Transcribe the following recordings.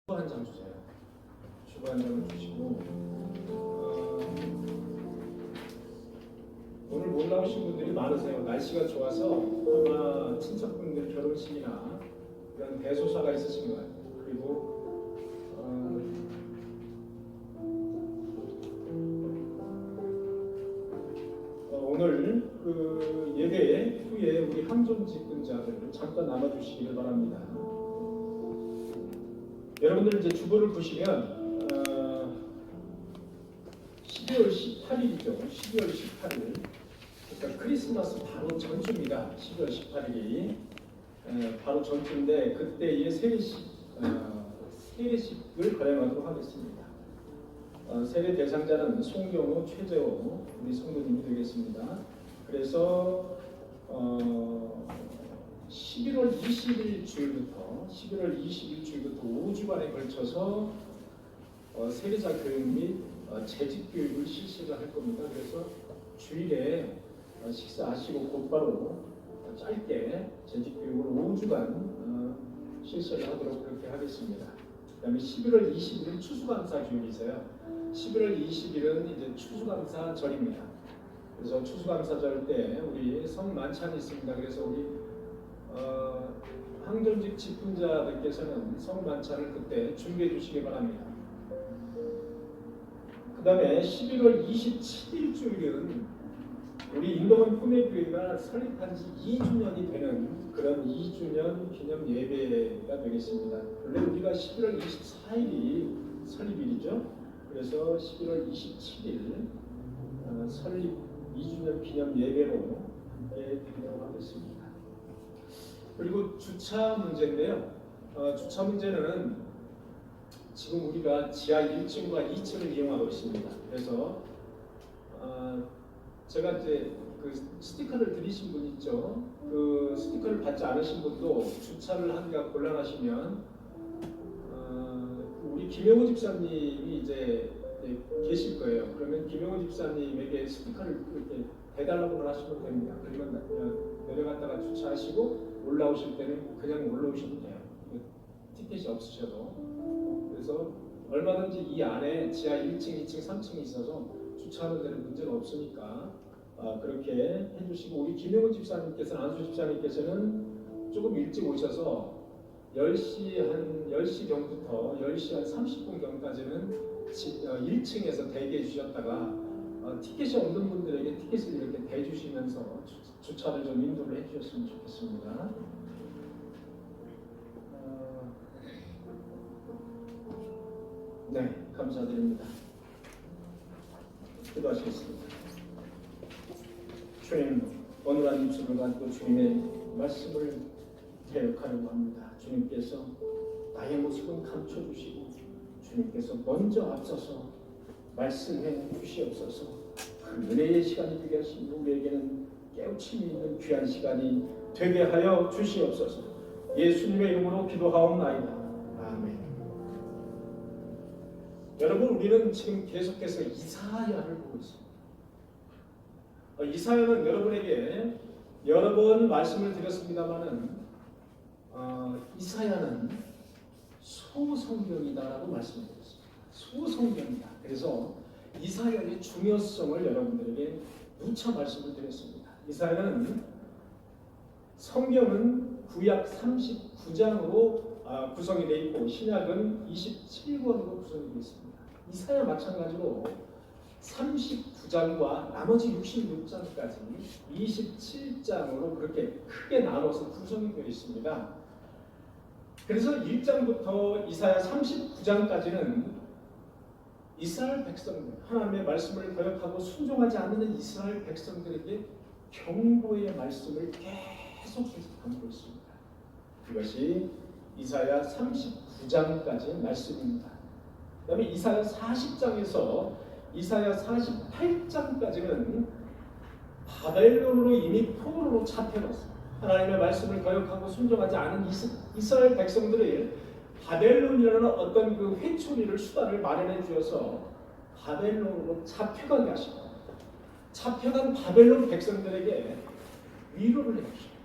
한 장 주세요. 주보 한 장을 주시고 오늘 못 나오신 분들이 많으세요. 날씨가 좋아서 아마 친척분들 결혼식이나 이런 대소사가 있으신 것 같아요. 그리고 오늘 그 예배 후에 우리 항존 직분자들 잠깐 남아주시기를 바랍니다. 여러분들 이제 주보를 보시면 12월 18일이죠. 12월 18일. 그러니까 크리스마스 바로 전주입니다. 12월 18일이 바로 전주인데 그때의 세례식을 거행하도록 하겠습니다. 세례 대상자는 송경호, 최재호 우리 성도님이 되겠습니다. 그래서 11월 20일 주일부터 5주간에 걸쳐서 세례자 교육 및 재직 교육을 실시를 할 겁니다. 그래서 주일에 식사하시고 곧바로 짧게 재직 교육을 5주간 실시를 하도록 그렇게 하겠습니다. 그다음에 11월 20일은 추수감사 주일이세요. 11월 20일은 이제 추수감사절입니다. 그래서 추수감사절 때 우리 성만찬이 있습니다. 그래서 우리 항존직 직분자들께서는 성만찬을 그때 준비해 주시기 바랍니다. 그 다음에 11월 27일 주일은 우리 인도원 품회교회가 설립한 지 2주년이 되는 그런 2주년 기념 예배가 되겠습니다. 원래 우리가 11월 24일이 설립일이죠. 그래서 11월 27일 설립 2주년 기념 예배로 드리도록 하겠습니다. 그리고 주차 문제인데요. 주차 문제는 지금 우리가 지하 1층과 2층을 이용하고 있습니다. 그래서 제가 이제 그 스티커를 드리신 분 있죠. 그 스티커를 받지 않으신 분도 주차를 하기가 곤란하시면 우리 김영호 집사님이 이제 계실 거예요. 그러면 김영호 집사님에게 스티커를 이렇게 대달라고 하시면 됩니다. 그러면 내려갔다가 주차하시고 올라오실 때는 그냥 올라오셔도 돼요. 티켓이 없으셔도. 그래서 얼마든지 이 안에 지하 1층, 2층, 3층이 있어서 주차하는 데는 문제가 없으니까 그렇게 해주시고 우리 김영훈 집사님께서는 안수 집사님께서는 조금 일찍 오셔서 10시경부터 10시 한 30분경까지는 1층에서 대기해 주셨다가 티켓이 없는 분들에게 티켓을 이렇게 대주시면서 주차를 좀 인도를 해주셨으면 좋겠습니다. 네, 감사드립니다. 기도하시겠습니다. 주님, 어눌한 입술을 가지고 주님의 말씀을 대역하려고 합니다. 주님께서 나의 모습은 감춰주시고 주님께서 먼저 앞서서 말씀해 주시옵소서. 그 은혜의 시간이 되게 하신 우리에게는 깨우침이 있는 귀한 시간이 되게 하여 주시옵소서. 예수님의 이름으로 기도하옵나이다. 아멘. 여러분, 우리는 지금 계속해서 이사야를 보고 있습니다. 이사야는 여러분에게 여러 번 말씀을 드렸습니다마는 이사야는 소성경이다라고 말씀드렸습니다. 소성경이다. 그래서 이사야의 중요성을 여러분들에게 누차 말씀을 드렸습니다. 이사야는 성경은 구약 39장으로 구성이 되어 있고 신약은 27권으로 구성이 되어 있습니다. 이사야 마찬가지로 39장과 나머지 66장까지 27장으로 그렇게 크게 나눠서 구성이 되어 있습니다. 그래서 1장부터 이사야 39장까지는 이스라엘 백성들, 하나님의 말씀을 거역하고 순종하지 않는 이스라엘 백성들에게 경고의 말씀을 계속해서 담고 있습니다. 이것이 이사야 39장까지의 말씀입니다. 그 다음에 이사야 40장에서 이사야 48장까지는 바벨론으로 이미 포로로 잡혀갔습니다. 하나님의 말씀을 거역하고 순종하지 않은 이스라엘 백성들을 바벨론이라는 어떤 그 회초리를 수단을 마련해 주어서 바벨론으로 잡혀가게 하시고 잡혀간 바벨론 백성들에게 위로를 해주시고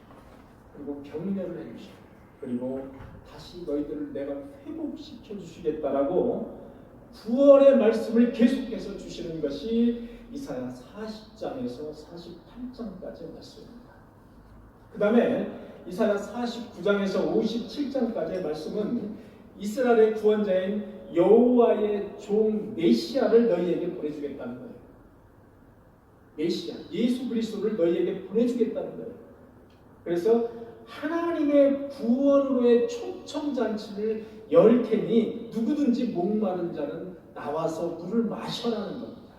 그리고 격려를 해주시고 그리고 다시 너희들을 내가 회복시켜 주시겠다라고 구원의 말씀을 계속해서 주시는 것이 이사야 40장에서 48장까지의 말씀입니다. 그 다음에 이사야 49장에서 57장까지의 말씀은 이스라엘의 구원자인 여호와의 종 메시아를 너희에게 보내주겠다는 거예요. 메시아, 예수 그리스도를 너희에게 보내주겠다는 거예요. 그래서 하나님의 구원으로의 초청잔치를 열 테니 누구든지 목마른 자는 나와서 물을 마셔라는 겁니다.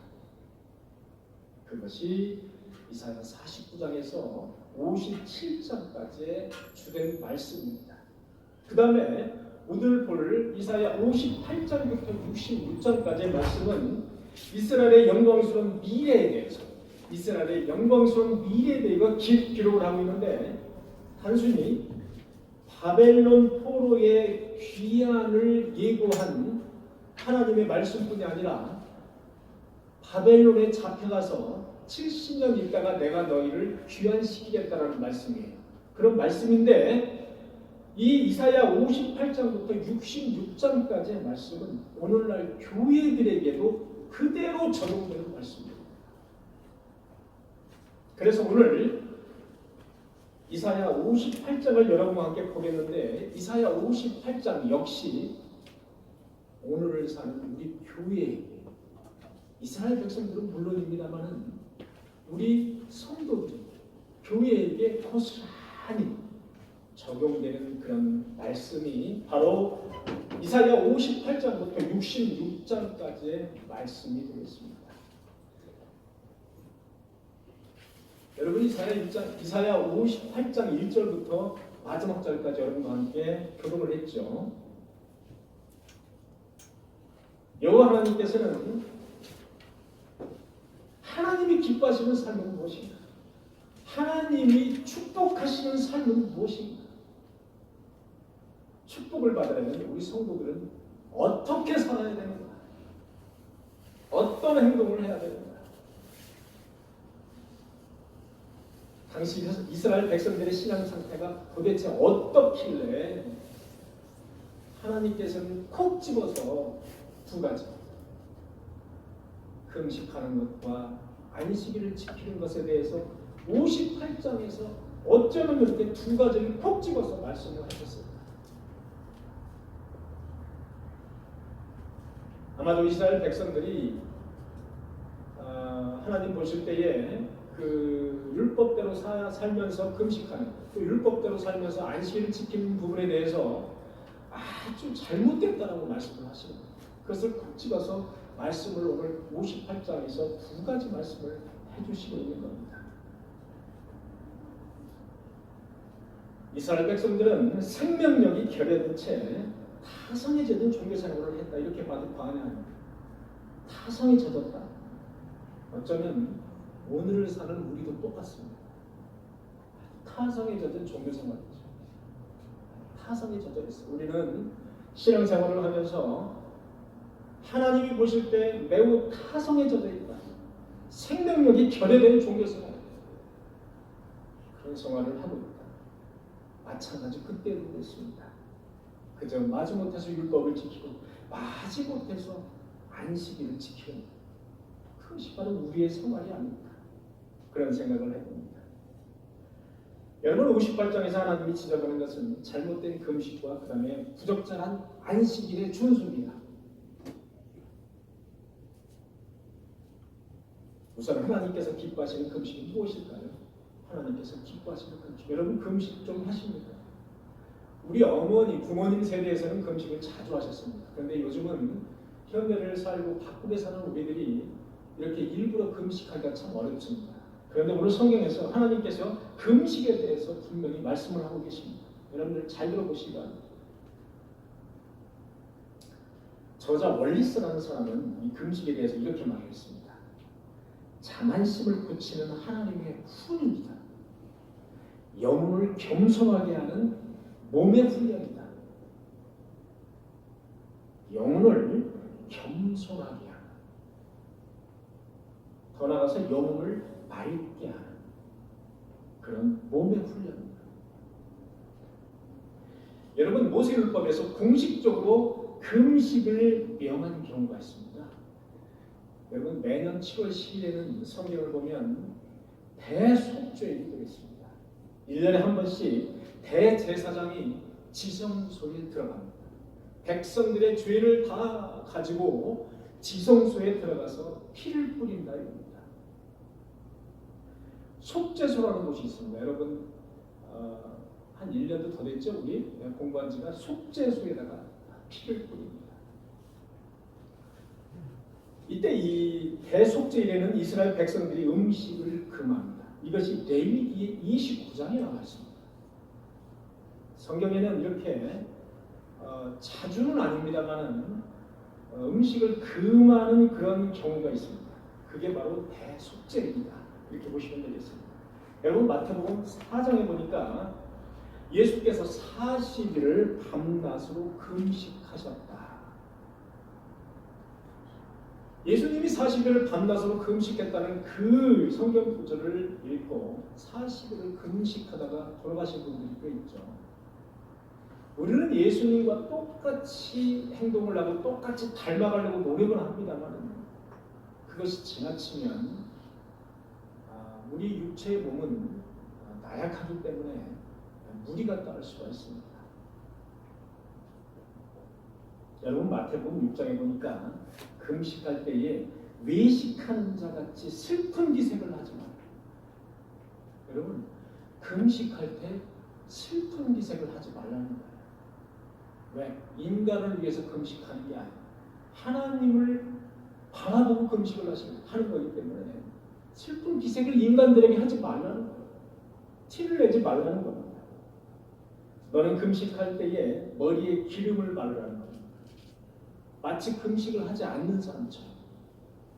그것이 이사야 49장에서 57장까지의 주된 말씀입니다. 그 다음에 오늘 볼 이사야 58장부터 66장까지의 말씀은 이스라엘의 영광스러운 미래에 대해서 기록을 하고 있는데, 단순히 바벨론 포로의 귀환을 예고한 하나님의 말씀뿐이 아니라 바벨론에 잡혀가서 70년 있다가 내가 너희를 귀환시키겠다라는 말씀이에요. 그런 말씀인데, 이 이사야 58장부터 66장까지의 말씀은 오늘날 교회들에게도 그대로 적용되는 말씀입니다. 그래서 오늘 이사야 58장을 여러분과 함께 보겠는데, 이사야 58장 역시 오늘을 사는 우리 교회에게, 이스라엘 백성들은 물론입니다만 우리 성도들, 교회에게 고스란히 적용되는 그런 말씀이 바로 이사야 58장부터 66장까지의 말씀이 되겠습니다. 여러분, 이사야 58장 1절부터 마지막 절까지 여러분과 함께 교독을 했죠. 여호와 하나님께서는 하나님이 기뻐하시는 삶은 무엇인가? 하나님이 축복하시는 삶은 무엇인가? 축복을 받으려면 우리 성도들은 어떻게 살아야 되는가? 어떤 행동을 해야 되는가? 당시 이스라엘 백성들의 신앙 상태가 도대체 어떻길래 하나님께서는 콕 집어서 두 가지, 금식하는 것과 안식일을 지키는 것에 대해서 58장에서 어쩌면 이렇게 두 가지를 콕 집어서 말씀을 하셨습니다. 아마도 이스라엘 백성들이 하나님 보실 때에 그 율법대로 살면서 금식하는, 또 율법대로 살면서 안식일을 지키는 부분에 대해서 아주 잘못됐다라고 말씀을 하시는 거예요. 그것을 콕 집어서 말씀을 오늘 58장에서 두 가지 말씀을 해주시고 있는 겁니다. 이스라엘 백성들은 생명력이 결여된 채 타성에 젖은 종교생활을 했다, 이렇게 봐도 과언이 아닙니다. 타성에 젖었다. 어쩌면 오늘을 사는 우리도 똑같습니다. 타성에 젖은 종교생활이죠. 타성에 젖어 있어요. 우리는 신앙생활을 하면서 하나님이 보실 때 매우 타성에 젖어 있다, 생명력이 결여된 종교생활, 그런 생활을 하고 있다. 마찬가지 그때도 그랬습니다. 그저 마지못해서 율법을 지키고 마지못해서 안식일을 지키는, 그것이 바로 우리의 생활이 아닙니까? 그런 생각을 해봅니다. 여러분, 58장에서 하나님이 지적하는 것은 잘못된 금식과 그 다음에 부적절한 안식일의 준수입니다. 우선 하나님께서 기뻐하시는 금식이 무엇일까요? 하나님께서 기뻐하시는 금식, 여러분 금식 좀 하십니까? 우리 어머니, 부모님 세대에서는 금식을 자주 하셨습니다. 그런데 요즘은 현대를 살고 바쁘게 사는 우리들이 이렇게 일부러 금식하기가 참 어렵습니다. 그런데 오늘 성경에서 하나님께서 금식에 대해서 분명히 말씀을 하고 계십니다. 여러분들 잘 들어보시기 바랍니다. 저자 월리스라는 사람은 이 금식에 대해서 이렇게 말했습니다. 자만심을 고치는 하나님의 훈입니다. 영혼을 겸손하게 하는 몸의 훈련이다. 영혼을 겸손하게 하는, 더 나아가서 영혼을 맑게 하는 그런 몸의 훈련입니다. 여러분 모세율법에서 공식적으로 금식을 명한 경우가 있습니다. 여러분 매년 7월 10일에는 성경을 보면 대속죄일이 되겠습니다. 1년에 한 번씩 대제사장이 지성소에 들어갑니다. 백성들의 죄를 다 가지고 지성소에 들어가서 피를 뿌린다 이겁니다. 속죄소라는 곳이 있습니다. 여러분 한 1년도 더 됐죠? 우리 공부한 지가 속죄소에다가 피를 뿌립니다. 이때 이 대속죄일에는 이스라엘 백성들이 음식을 금합니다. 이것이 레위기 29장에 나와 있습니다. 성경에는 이렇게 자주는 아닙니다만 음식을 금하는 그런 경우가 있습니다. 그게 바로 대속죄일이다. 이렇게 보시면 되겠습니다. 여러분 마태복음 4장에 보니까 예수께서 40일을 밤낮으로 금식하셨다. 예수님이 40일을 밤낮으로 금식했다는 그 성경 구절을 읽고 40일을 금식하다가 돌아가신 분들이 꽤 있죠. 우리는 예수님과 똑같이 행동을 하고 똑같이 닮아가려고 노력을 합니다만 그것이 지나치면 우리 육체의 몸은 나약하기 때문에 무리가 따를 수가 있습니다. 여러분 마태복음 6장에 보니까 금식할 때에 외식하는 자같이 슬픈 기색을 하지 말아요. 여러분 금식할 때 슬픈 기색을 하지 말라는 거예요. 왜? 인간을 위해서 금식하는 게 아니에요. 하나님을 바라보고 금식을 하는 거기 때문에 슬픈 기색을 인간들에게 하지 말라는 거예요. 티를 내지 말라는 겁니다. 너는 금식할 때에 머리에 기름을 바르라는 겁니다. 마치 금식을 하지 않는 사람처럼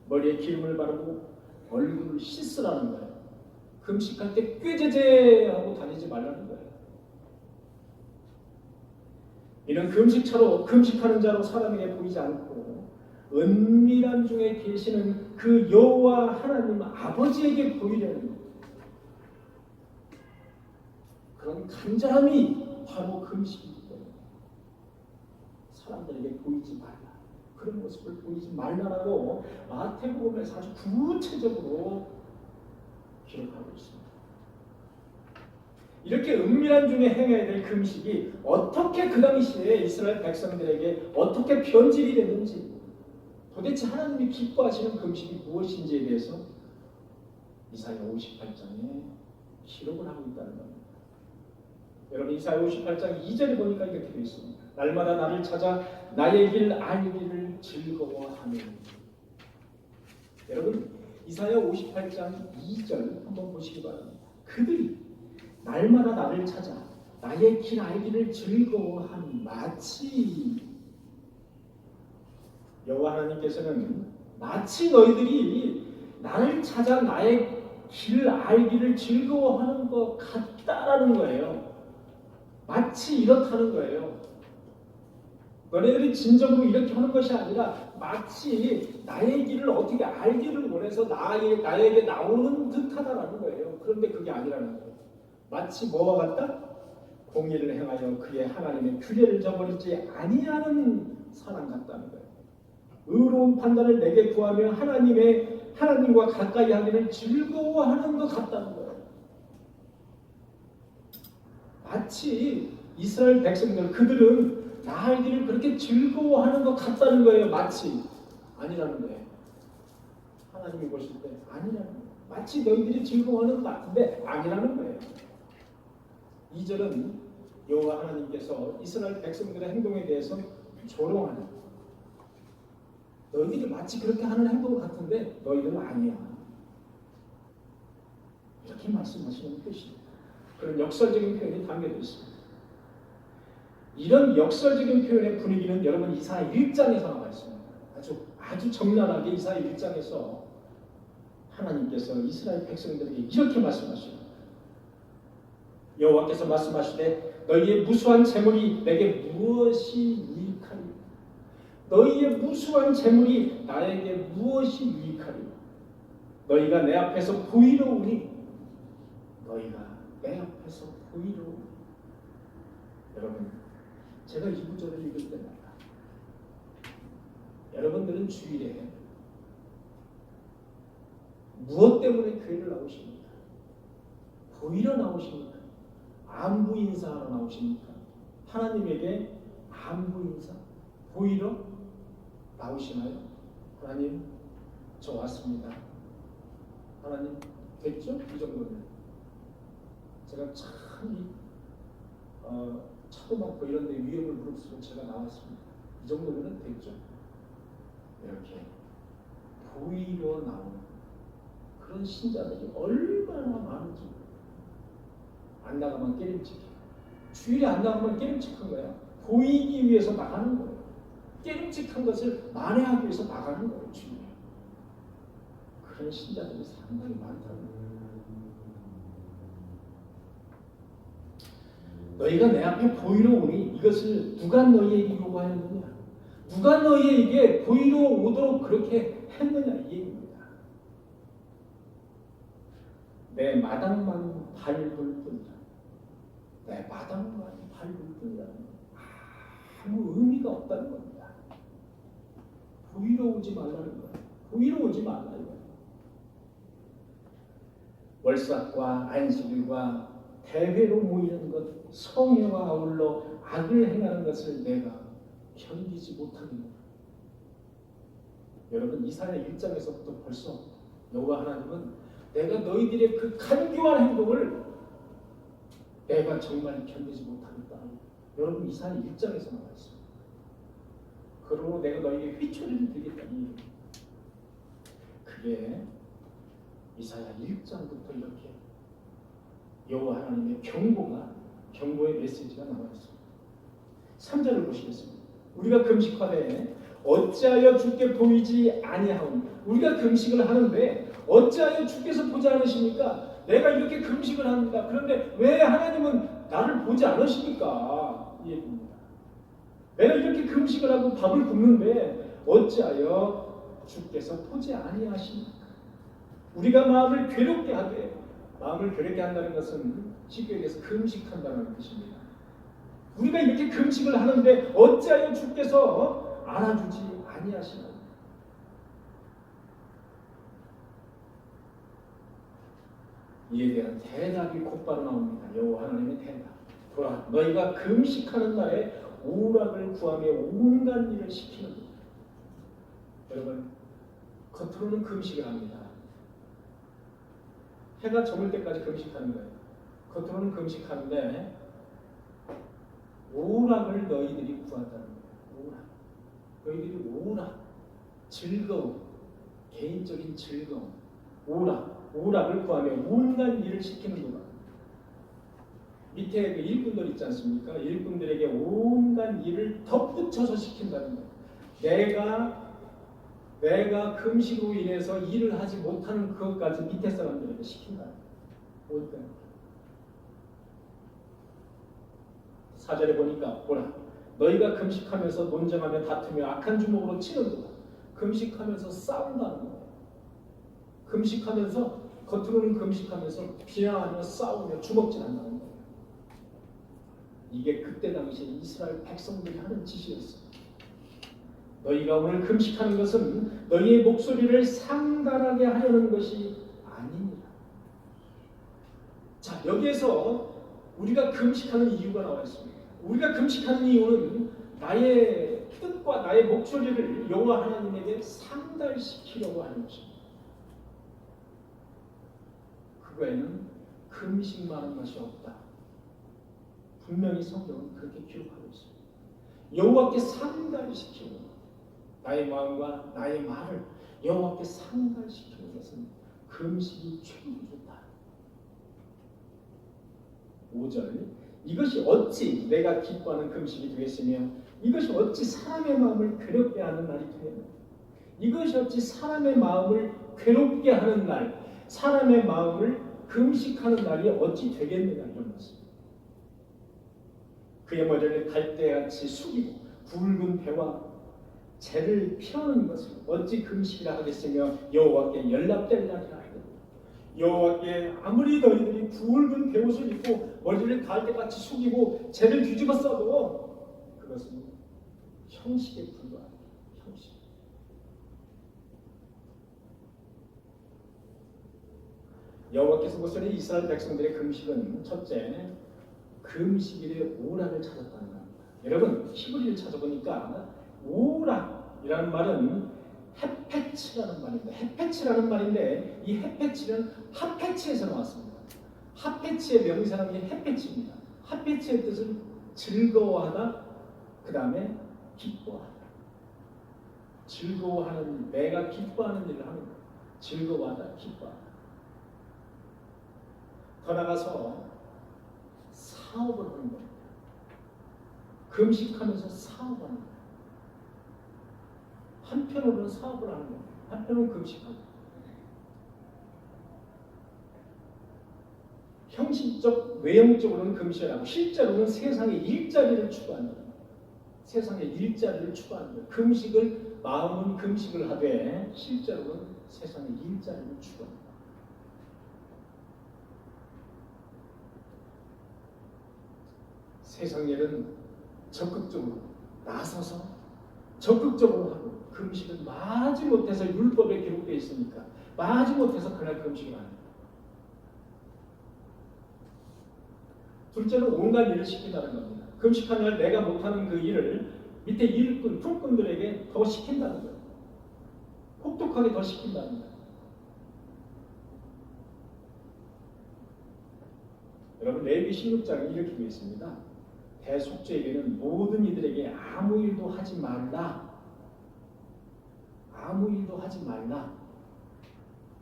머리에 기름을 바르고 얼굴을 씻으라는 거예요. 금식할 때 꾀제제하고 다니지 말라는 거예요. 이는 금식하는 자로 사람에게 보이지 않고 은밀한 중에 계시는 그 여호와 하나님 아버지에게 보이려는 거예요. 그런 간절함이 바로 금식이기 때문에 사람들에게 보이지 말라. 그런 모습을 보이지 말라라고 마태복음에서 아주 구체적으로 기록하고 있습니다. 이렇게 은밀한 중에 행해야 될 금식이 어떻게 그 당시에 이스라엘 백성들에게 어떻게 변질이 됐는지, 도대체 하나님이 기뻐하시는 금식이 무엇인지에 대해서 이사야 58장에 기록을 하고 있다는 겁니다. 여러분 이사야 58장 2절에 보니까 이렇게 되어 있습니다. 날마다 나를 찾아 나의 길 알기를 즐거워하며. 여러분 이사야 58장 2절 한번 보시기 바랍니다. 그들이 날마다 나를 찾아 나의 길 알기를 즐거워하니 마치 여호와 하나님께서는 마치 너희들이 나를 찾아 나의 길 알기를 즐거워하는 것 같다라는 거예요. 마치 이렇다는 거예요. 너네들이 진정으로 이렇게 하는 것이 아니라 마치 나의 길을 어떻게 알기를 원해서 나에게 나오는 듯하다라는 거예요. 그런데 그게 아니라는 거예요. 마치 뭐와 같다? 공의를 행하여 그의 하나님의 규례를 저버리지 아니하는 사람 같다는 거예요. 의로운 판단을 내게 구하며 하나님과 가까이 하기를 즐거워하는 것 같다는 거예요. 마치 이스라엘 백성들 그들은 나 알기를 그렇게 즐거워하는 것 같다는 거예요. 마치 아니라는 거예요. 하나님이 보실 때 아니라는 거예요. 마치 너희들이 즐거워하는 것 같은데 아니라는 거예요. 2절은 여호와 하나님께서 이스라엘 백성들의 행동에 대해서 조롱하는, 너희들이 마치 그렇게 하는 행동 같은데 너희들은 아니야, 이렇게 말씀하시는 뜻입니다. 그런 역설적인 표현이 담겨져 있습니다. 이런 역설적인 표현의 분위기는 여러분 이사야 1장에서 나와 있습니다. 아주 적나라하게 이사야 1장에서 하나님께서 이스라엘 백성들에게 이렇게 말씀하십니다. 여호와께서 말씀하시되 너희의 무수한 재물이 내게 무엇이 유익하리? 너희의 무수한 재물이 나에게 무엇이 유익하리? 너희가 내 앞에서 보이로우니 너희가 내 앞에서 보이로우니. 여러분 제가 이 구절을 읽을 때마다 여러분들은 주일에 무엇 때문에 교회를 나오십니까? 보이러 나오십니까? 안부 인사하러 나오십니까? 하나님에게 안부 인사 보이러 나오시나요? 하나님 저 왔습니다. 하나님 됐죠? 이 정도면 제가 참 차도 많고 이런 데 위험을 무릅쓰고 제가 나왔습니다. 이 정도면 됐죠? 이렇게 보이러 나오는 그런 신자들이 얼마나 많은지 안 나가면 깨림칙해. 주일에 안 나가면 깨림칙한 거야. 보이기 위해서 나가는 거예요. 깨림칙한 것을 만회하기 위해서 나가는 거예요. 주일에. 그런 신자들이 상당히 많다는 거예요. 너희가 내 앞에 보이러 오니 이것을 누가 너희에게 요구하였느냐? 누가 너희에게 보이러 오도록 그렇게 했느냐? 이 얘기입니다. 내 마당만 밟을 뿐이라. 내 마당만 밟을 뿐이라. 아무 의미가 없다는 겁니다. 보이러 오지 말라는 거예요. 보이러 오지 말라는 거예요. 월삭과 안식일과 대회로 모이는 것, 성회와 아울러 악을 행하는 것을 내가 견디지 못하겠노라. 여러분 이사야 1장에서부터 벌써 여호와 하나님은 내가 너희들의 그 간교한 행동을 내가 정말 견디지 못하겠다. 여러분 이사야 1장에서 나와 있어요. 그러므로 내가 너희에게 휘초리를 드리겠다니. 그게 이사야 1장부터 이렇게 여호와 하나님의 경고의 메시지가 나와 있습니다. 3절을 보시겠습니다. 우리가 금식하되 어찌하여 주께 보이지 아니하오니. 우리가 금식을 하는데 어찌하여 주께서 보지 않으십니까? 내가 이렇게 금식을 합니다. 그런데 왜 하나님은 나를 보지 않으십니까? 이 얘기입니다. 내가 이렇게 금식을 하고 밥을 굶는데 어찌하여 주께서 보지 아니하십니까? 우리가 마음을 괴롭게 하되, 마음을 괴롭게 한다는 것은 쉽게 얘기해서 금식한다는 뜻입니다. 우리가 이렇게 금식을 하는데 어찌하여 주께서 알아주지 아니하시나? 이에 대한 대답이 곧바로 나옵니다. 여호와 하나님의 대답. 보라, 너희가 금식하는 날에 오락을 구하며 온갖 일을 시키는 것. 여러분, 겉으로는 금식을 합니다. 해가 저물 때까지 금식하는 거예요. 겉으로는 금식하는데 오락을 너희들이 구한다는 거예요. 오락. 너희들이 오락, 즐거움, 개인적인 즐거움, 오락을 구하며 온갖 일을 시키는 거다. 밑에 그 일꾼들 있지 않습니까? 일꾼들에게 온갖 일을 덧붙여서 시킨다는 거예요. 내가 금식으로 인해서 일을 하지 못하는 그것까지 밑에 사람들에게 시킨다. 뭘까요? 4절에 보니까 보라, 너희가 금식하면서 논쟁하며 다투며 악한 주먹으로 치는도다. 금식하면서 싸운다는 거예요. 금식하면서, 겉으로는 금식하면서 비난하며 싸우며 주먹질한다는 거예요. 이게 그때 당시에 이스라엘 백성들이 하는 짓이었어요. 너희가 오늘 금식하는 것은 너희의 목소리를 상달하게 하려는 것이 아니니라. 자, 여기에서 우리가 금식하는 이유가 나와 있습니다. 우리가 금식하는 이유는 나의 뜻과 나의 목소리를 여호와 하나님에게 상달시키려고 하는 것입니다. 그거에는 금식만한 것이 없다. 분명히 성경은 그렇게 기록하고 있습니다. 여호와께 상달시키는 것, 나의 마음과 나의 말을 여호와께 상달시키는 것은 금식이 최고 좋다. 5절, 이것이 어찌 내가 기뻐하는 금식이 되겠으며 이것이 어찌 사람의 마음을 괴롭게 하는 날이 되겠느냐. 이것이 어찌 사람의 마음을 괴롭게 하는 날, 사람의 마음을 금식하는 날이 어찌 되겠느냐, 이런 것입니다. 그의 머리를 갈대같이 숙이고 굵은 배와 재를 피하는 것을 어찌 금식이라 하겠으며 여호와께 연락될 날이라 하겠느냐. 여호와께 아무리 너희들이 굵은 배옷을 입고 머리를 갈대같이 숙이고 재를 뒤집어 써도 그것은 형식에 불과합니다. 형식. 여호와께서 보시는 이스라엘 백성들의 금식은 첫째, 금식일에 오락을 찾았다는 겁니다. 여러분 히브리를 찾아보니까 오락이라는 말은 햇패치라는 말입니다. 햇패치라는 말인데 이 햇패치는 핫패치에서 나왔습니다. 핫패치의 명사는 햇패치입니다. 핫패치의 뜻은 즐거워하다, 그 다음에 기뻐하다. 즐거워하는, 내가 기뻐하는 일을 하는 거예요. 즐거워하다, 기뻐하다. 더 나가서 사업을 하는 겁니다. 금식하면서 사업하는 거예요. 한편으로는 사업을 하는 거예요. 한편으로는 금식하고. 형식적, 외형적으로는 금식을 하고 실제로는 세상의 일자리를 추구한다. 세상의 일자리를 추구하는 거예요. 금식을, 마음은 금식을 하되 실제로는 세상의 일자리를 추구한다. 세상 일은 적극적으로 나서서 적극적으로 하고 금식은 마지 못해서 율법에 기록되어 있으니까 마지 못해서 그날 금식을 하는 거예요. 둘째는 온갖 일을 시킨다는 겁니다. 금식한 날 내가 못하는 그 일을 밑에 일꾼, 품꾼들에게 더 시킨다는 거예요. 혹독하게 더 시킨다는 거예요. 여러분 레위기 16장에 이렇게 되어 있습니다. 대속죄에게는 모든 이들에게 아무 일도 하지 말라. 아무 일도 하지 말라.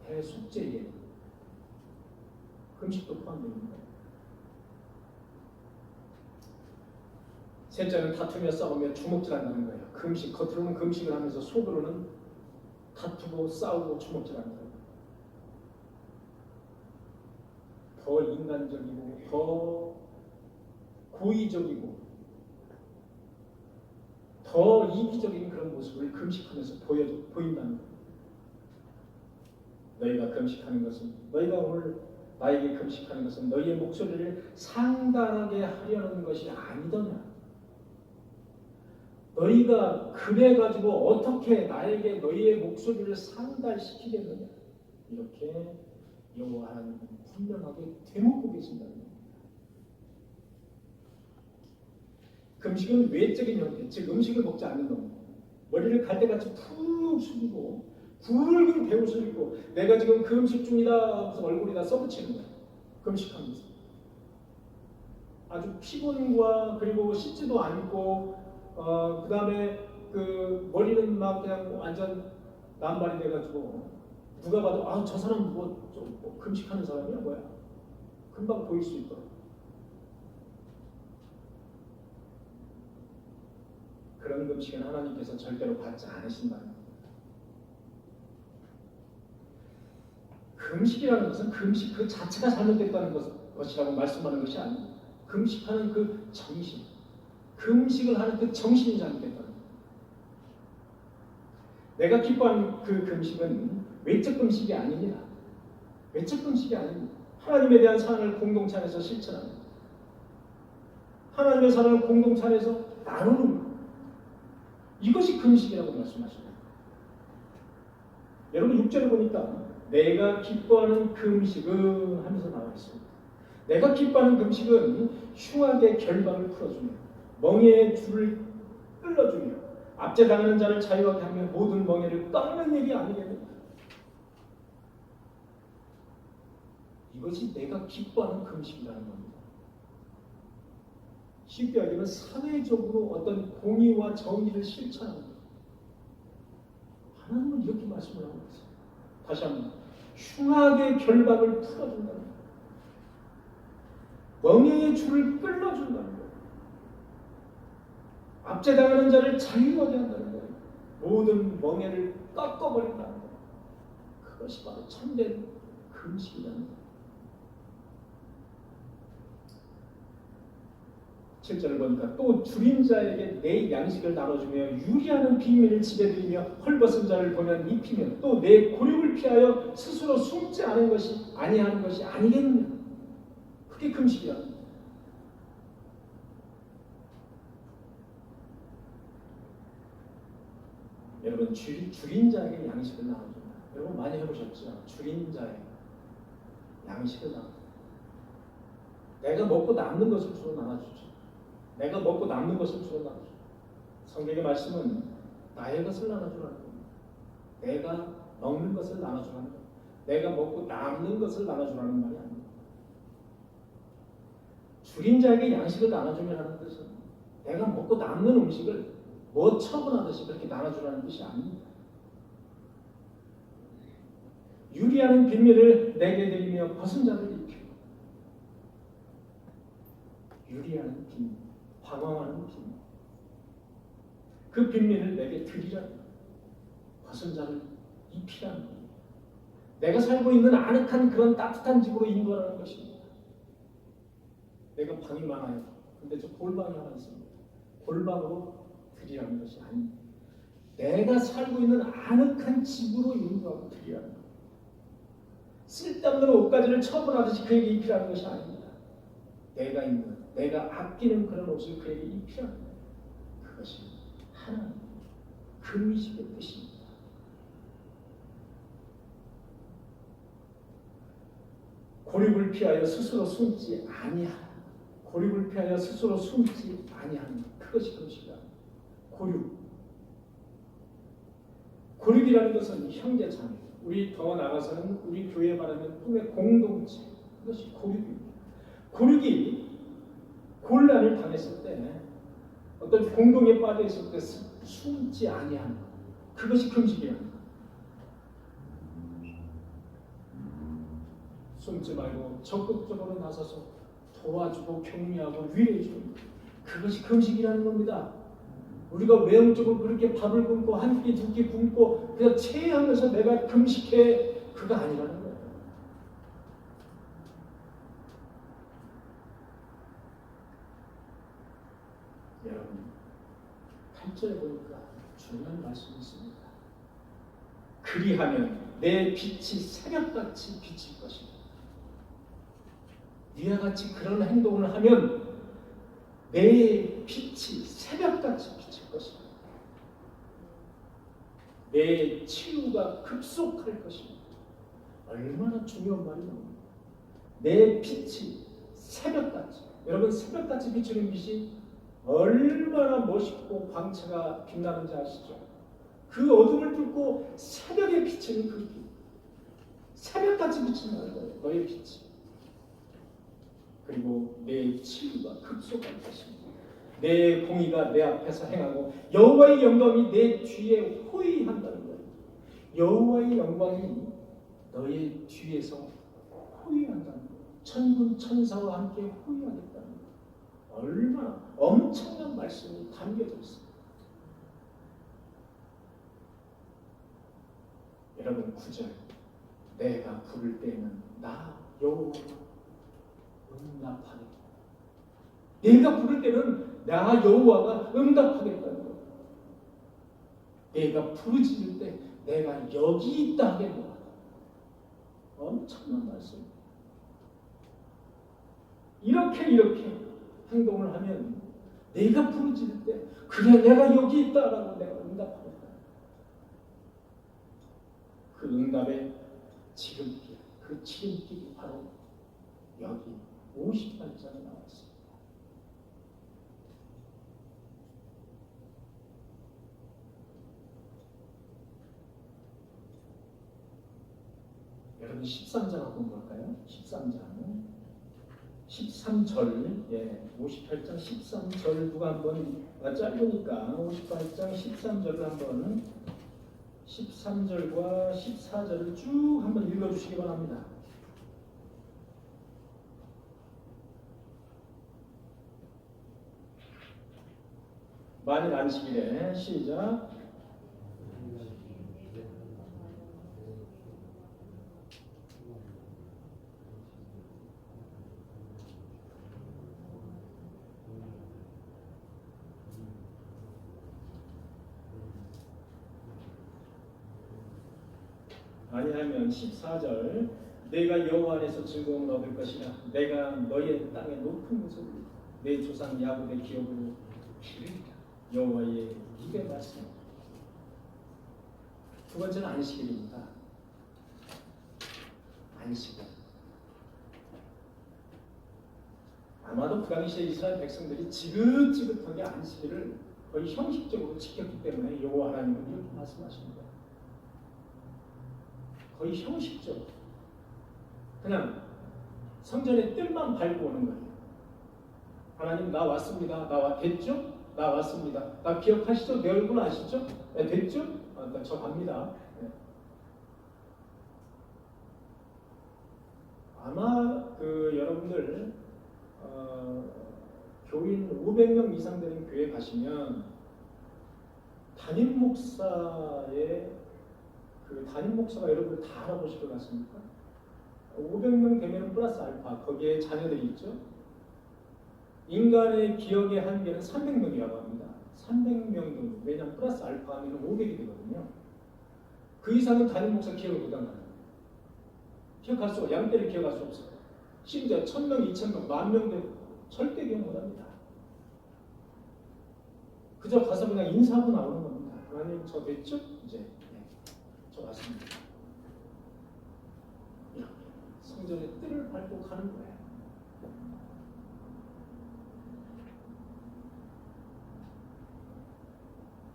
대속죄에게는 금식도 포함됩니다. 셋째는 다투며 싸우며 주먹질한다는 거예요. 금식, 겉으로는 금식을 하면서 속으로는 다투고 싸우고 주먹질한다는 거예요. 더 인간적이고 더 고의적이고 더 이기적인 그런 모습을 금식하면서 보인다는 거예요. 너희가 금식하는 것은, 너희가 오늘 나에게 금식하는 것은 너희의 목소리를 상달하게 하려는 것이 아니더냐. 너희가 그래가지고 어떻게 나에게 너희의 목소리를 상달시키겠느냐. 이렇게 여호와 하나님은 분명하게 되묻고 계신다는 거예요. 금식은 외적인 형태, 즉 음식을 먹지 않는 겁니다. 머리를 갈대같이 푹 숙이고 굵은 배옷을 입고 내가 지금 금식 중이다 하면서 얼굴에다 써붙이는 거예요. 금식하면서 아주 피곤과 그리고 씻지도 않고 그 다음에 그 머리는 막 그냥 완전 남발이 돼가지고 누가 봐도 아 저 사람 좀 금식하는 사람이야 뭐야 금방 보일 수 있거든. 그런 금식은 하나님께서 절대로 받지 않으신다는 겁니다. 금식이라는 것은 금식 그 자체가 잘못됐다는 것이라고 말씀하는 것이 아닙니다. 금식하는 그 정신, 금식을 하는 그 정신이 잘못됐다는 겁니다. 내가 기뻐하는 그 금식은 외적 금식이 아닙니다. 외적 금식이 아닙니다. 하나님에 대한 사랑을 공동체 안에서 실천하는 것. 하나님의 사랑을 공동체 안에서 나누는 것. 이것이 금식이라고 말씀하십니다. 여러분 6절에 보니까 내가 기뻐하는 금식은 하면서 나와 있습니다. 내가 기뻐하는 금식은 흉악의 결박을 풀어주며 멍에의 줄을 끌어주며 압제당하는 자를 자유하게 하며 모든 멍에를 꺾는 일이 아니겠느냐. 이것이 내가 기뻐하는 금식이라는 겁니다. 쉽게 말하면 사회적으로 어떤 공의와 정의를 실천하는 것. 하나님은 이렇게 말씀을 하고 있어요. 다시 한번 흉악의 결박을 풀어준다는 거예요. 멍에의 줄을 끌어준다는 거예요. 압제당하는 자를 자유하게 한다는 거예요. 모든 멍에를 꺾어버린다는 거예요. 그것이 바로 참된 금식이라는 거예요. 7절을 보니까 또 줄인 자에게 내 양식을 나눠주며 유리하는 빈민을 집에 들이며 헐벗은 자를 보면 입히며 또 내 고륙을 피하여 스스로 숨지 않은 것이 아니하는 것이 아니겠느냐. 그게 금식이라는 거예요. 여러분 줄인 자에게 양식을 나눠준다. 여러분 많이 해보셨죠? 줄인 자에게 양식을 나눠준다. 내가 먹고 남는 것을 주로 나눠주죠. 내가 먹고 남는 것을 주로 나눠주죠. 성경의 말씀은 나의 것을 나눠주라는 겁니다. 내가 먹는 것을 나눠주라는 겁니다. 내가 먹고 남는 것을 나눠주라는 말이 아닙니다. 줄인 자에게 양식을 나눠주라는 뜻은 내가 먹고 남는 음식을 뭐 처분하듯이 그렇게 나눠주라는 뜻이 아닙니다. 유리하는 빈미를 내게 드리며 벗은 자를 입히고, 유리하는 빈미, 방황하는 빈미, 그 빈미를 내게 드리라는 거예요. 벗은 자를 입히라는 거예요. 내가 살고 있는 아늑한 그런 따뜻한 집으로 인도하라는 것입니다. 내가 방이 많아요. 근데 저 골방이 하나 있습니다. 골방으로 드리라는 것이 아닙니다. 내가 살고 있는 아늑한 집으로 인도하고 드리라는 거예요. 쓸데없는 옷가지를 처분하듯이 그에게 입히라는 것이 아닙니다. 내가 입는, 내가 아끼는 그런 옷을 그에게 입히라는 거예요. 그것이 하나님 금이식의 뜻입니다. 고립을 피하여 스스로 숨지 아니하라. 고립을 피하여 스스로 숨지 아니하는 그것이 금식이다. 고립이라는 것은 형제 자매, 우리 더 나가서는 우리 교회에 말하면 꿈의 공동체, 그것이 고립입니다. 고립이 곤란을 당했을 때, 어떤 공동에 빠져 있을 때 숨지 아니하는 것, 그것이 금식이랍니다. 숨지 말고 적극적으로 나서서 도와주고 격려하고 위로해주는 것, 그것이 금식이라는 겁니다. 우리가 외형적으로 그렇게 밥을 굶고 한 끼 두 끼 굶고 그냥 체하면서 내가 금식해, 그거 아니라는 거예요. 여러분 8절에 보니까 중요한 말씀이 있습니다. 그리하면 내 빛이 새벽같이 비칠 것입니다. 이와 같이 그런 행동을 하면 내 빛이 새벽같이 비칠 것입니다. 내 치유가 급속할 것입니다. 얼마나 중요한 말이냐. 내 빛이 새벽같이, 여러분 새벽같이 비치는 빛이 얼마나 멋있고 광채가 빛나는지 아시죠? 그 어둠을 뚫고 새벽에 비치는 그 빛, 새벽같이 비친다는 거예요. 너의 빛이. 그리고 내 치유가 급속할 것입니다. 내 공의가 내 앞에서 행하고 여호와의 영광이 내 뒤에 호위한다는 거예요. 여호와의 영광이 너의 뒤에서 호위한다는 거예요. 천군 천사와 함께 호위하겠다는 거예요. 얼마나 엄청난 말씀이 담겨져 있습니다. 여러분 9절, 내가 부를 때에는 나 여호와가 응답하겠다. 내가 부를 때는 나 여호와가 응답하겠다는 거예요. 내가 부르짖을 때 내가 여기 있다 하겠노라. 엄청난 말씀. 이렇게 행동을 하면 내가 부르짖을 때 그래 내가 여기 있다라고 내가 응답하겠다. 그 응답의 지름길, 그 지름길이 바로 여기 50발장에 나와 있습니다. 여러분 13장 한번 볼까요? 13절, 58장 13절 누가 한번 짧으니까 58장 13절을 한번 13절과 14절을 쭉 한번 읽어주시기 바랍니다. 만일 안식일에 시작. 아니하면 14절, 내가 여호와 안에서 즐거움을 얻을 것이라. 내가 너의 땅의 높은 곳을 내 조상 야곱의 기업으로 기르리라. 여호와의 입의 말씀. 두 번째는 안식일입니다. 안식일. 아마도 그 당시에 이스라엘 백성들이 지긋지긋하게 안식일을 거의 형식적으로 지켰기 때문에 여호와 하나님은 이렇게 말씀하십니다. 거의 형식적으로 그냥 성전에 뜰만 밟고 오는 거예요. 하나님 나 왔습니다. 됐죠? 나 왔습니다. 나 기억하시죠? 내 얼굴 아시죠? 네, 됐죠? 저 갑니다. 네. 아마 여러분들 교인 500명 이상 되는 교회 가시면 담임 목사의 담임 목사가 여러분을 다 알아보실 것 같습니까? 500명 되면 플러스 알파 거기에 자녀들이 있죠. 인간의 기억의 한계는 300명이라고 합니다. 300명 정도. 왜냐하면 플러스 알파 하면 500이 되거든요. 그 이상은 담임 목사 기억을 못한다는 거예요. 기억할 수 없어요. 양떼를 기억할 수 없어요. 심지어 1000명, 2000명, 10,000명 되고 절대 기억 못합니다. 그저 가서 그냥 인사하고 나오는 겁니다. 하나님 저 됐죠? 이제 네, 저 왔습니다. 이렇게 성전의 뜰을 밟고 가는 거예요.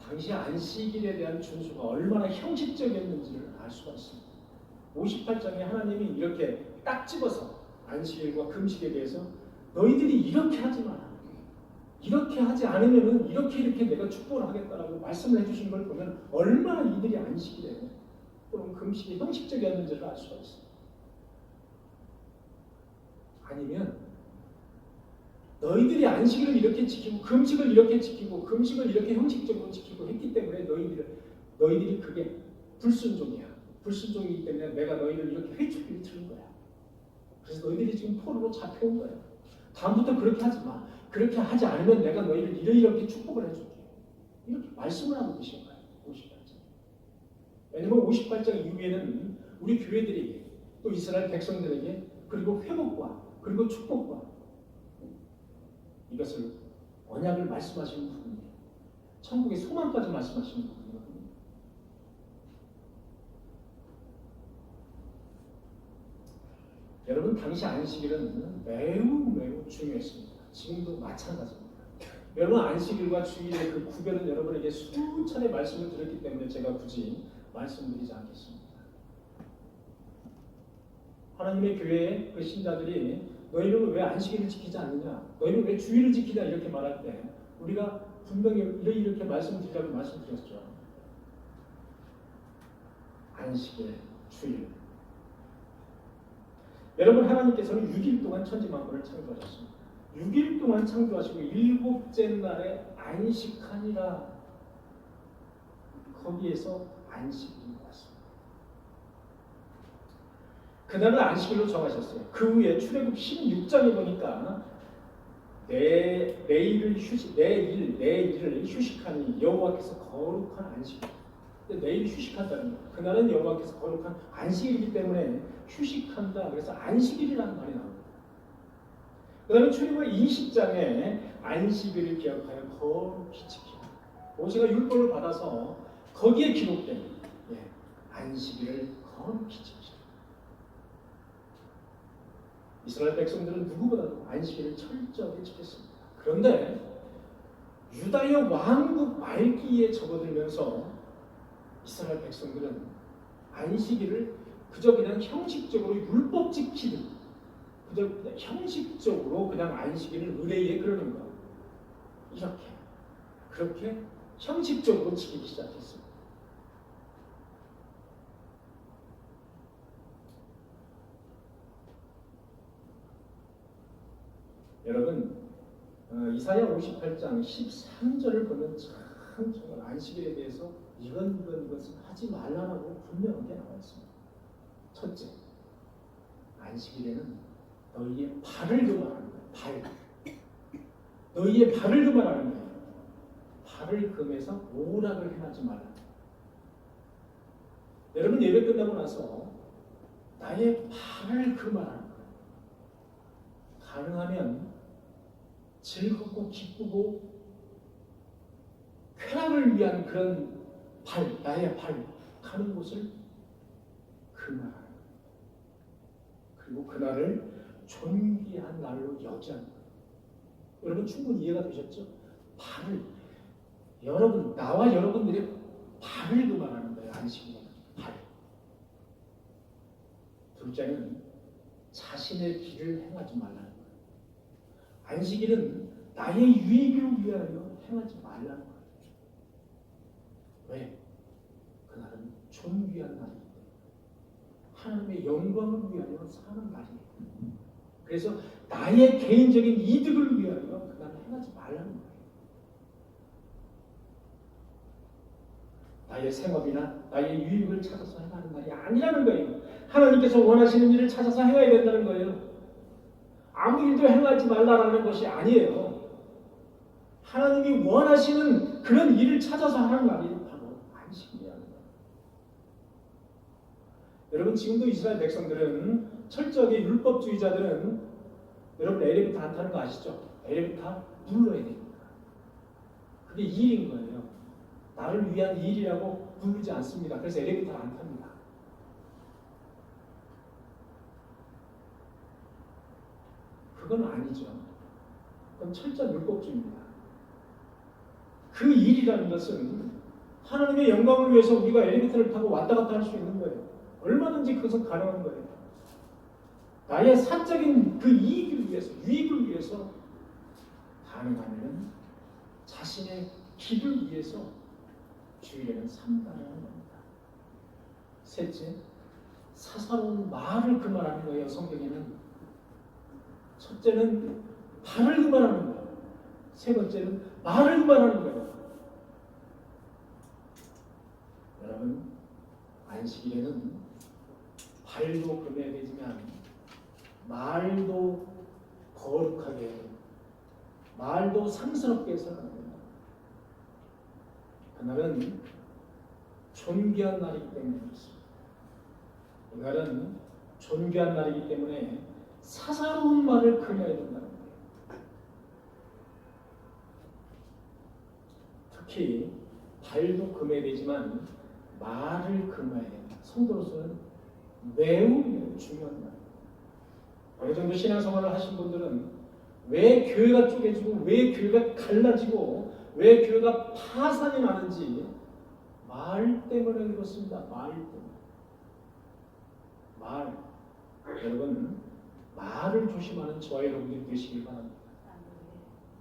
당시 안식일에 대한 준수가 얼마나 형식적이었는지를 알 수가 있습니다. 58장에 하나님이 이렇게 딱 집어서 안식일과 금식에 대해서 너희들이 이렇게 하지 마라. 이렇게 하지 않으면은 이렇게 내가 축복을 하겠다라고 말씀을 해주신 걸 보면 얼마나 이들이 안식일에 또는 금식이 형식적이었는지를 알 수가 있습니다. 아니면 너희들이 안식일을 이렇게 지키고 금식을 이렇게 지키고 금식을 이렇게 형식적으로 지키고 했기 때문에 너희들이 그게 불순종이야. 불순종이기 때문에 내가 너희를 이렇게 회초리를 틀은 거야. 그래서 너희들이 지금 포로로 잡혀온 거야. 다음부터 그렇게 하지 마. 그렇게 하지 않으면 내가 너희를 이렇게 축복을 해줄게. 이렇게 말씀을 하고 계신 거예요. 58장. 왜냐하면 58장 이후에는 우리 교회들에게 또 이스라엘 백성들에게 그리고 회복과 그리고 축복과 이것을 언약을 말씀하시는 부분이에요. 천국의 소망까지 말씀하시는 부분이거든요. 여러분 당시 안식일은 매우 중요했습니다. 지금도 마찬가지입니다. 여러분 안식일과 주일의 그 구별은 여러분에게 수차례 말씀을 드렸기 때문에 제가 굳이 말씀드리지 않겠습니다. 하나님의 교회의 그 신자들이 너희는 왜 안식일을 지키지 않느냐? 너희는 왜 주일을 지키냐? 이렇게 말할 때 우리가 분명히 이렇게 말씀드리라고 말씀드렸죠. 안식일, 주일. 여러분 하나님께서는 6일 동안 천지만물을 창조하셨습니다. 6일 동안 창조하시고 7째 날에 안식하니라. 거기에서 안식일이 왔습니다. 그날을 안식일로 정하셨어요. 그 후에 출애굽 16장에 보니까 내일을 휴식하니 여호와께서 거룩한 안식. 내일 휴식한다는 거예요. 그날은 여호와께서 거룩한 안식일이기 때문에 휴식한다. 그래서 안식일이라는 말이 나옵니다. 그 다음에 출애굽 20장에 안식일을 기억하여 거룩히 지키라. 모세가 율법을 받아서 거기에 기록된 안식일을 거룩히 지키라. 이스라엘 백성들은 누구보다도 안식일을 철저하게 지켰습니다. 그런데 유다의 왕국 말기에 접어들면서 이스라엘 백성들은 안식일을 그저 그냥 형식적으로 율법 지키듯 그저 그냥 형식적으로 그냥 안식일을 의례에 그러는 것 그렇게 형식적으로 지키기 시작했습니다. 여러분 이사야 58장 13절을 보면 참 정말 안식일에 대해서 이것은 하지 말라라고 분명하게 나와 있습니다. 첫째, 안식일에는 너희의 발을 금하라는 거예요. 발. 너희의 발을 금하라는 거예요. 발을 금해서 오락을 행하지 말라. 여러분 예배 끝나고 나서 나의 발을 금하라는 거예요. 가능하면 즐겁고 기쁘고 쾌락을 위한 그런 나의 발, 가는 곳을 금하라는 거예요. 그리고 그날을 존귀한 날로 여기하는 거예요. 여러분 충분히 이해가 되셨죠? 발을 여러분 나와 여러분들의 발을 금하라는 거예요. 안식일은 발. 둘째는 자신의 길을 행하지 말라는 거예요. 안식일은 나의 유익을 위하여 행하지 말라는 거예요. 왜? 그날은 존귀한 날이기 때문에 하나님의 영광을 위하여 사는 날이에요. 그래서 나의 개인적인 이득을 위하여 그날을 행하지 말라는 거예요. 나의 생업이나 나의 유익을 찾아서 행하는 날이 아니라는 거예요. 하나님께서 원하시는 일을 찾아서 행해야 된다는 거예요. 아무 일도 행하지 말라라는 것이 아니에요. 하나님이 원하시는 그런 일을 찾아서 하는 날이 바로 안식이라는 거예요. 여러분 지금도 이스라엘 백성들은 철저하게 율법주의자들은 여러분 엘리베이터 안 타는 거 아시죠? 엘리베이터 눌러야 됩니다. 그게 일인 거예요. 나를 위한 일이라고 부르지 않습니다. 그래서 엘리베이터를 안 탑니다. 그건 아니죠. 그건 철저한 율법주의입니다. 그 일이라는 것은 하나님의 영광을 위해서 우리가 엘리베이터를 타고 왔다 갔다 할 수 있는 거예요. 얼마든지 그것은 가능한 거예요. 나의 사적인 그 이익을 위해서, 유익을 위해서 가능하면 자신의 길을 위해서 주일에는 삼가야 하는 겁니다. 셋째, 사사로운 말을 금하라는 거예요. 성경에는 첫째는 발을 금하라는 거예요. 세 번째는 말을 금하라는 거예요. 여러분 안식일에는 발도 금해야 되지만 말도 거룩하게 말도 상스럽게 해서는 안 된다. 그날은 존귀한 날이기 때문에 그렇습니다. 이날은 존귀한 날이기 때문에 사사로운 말을 금해야 된다는 거예요. 특히 발도 금해야 되지만 말을 금해야 된다. 성도로서는 매우 중요한 말. 어느 정도 신앙생활을 하신 분들은 왜 교회가 쪼개지고 왜 교회가 갈라지고 왜 교회가 파산이 나는지 말 때문에 그렇습니다. 말 때문에. 말. 여러분 말을 조심하는 저와 여러분들이 되시길 바랍니다.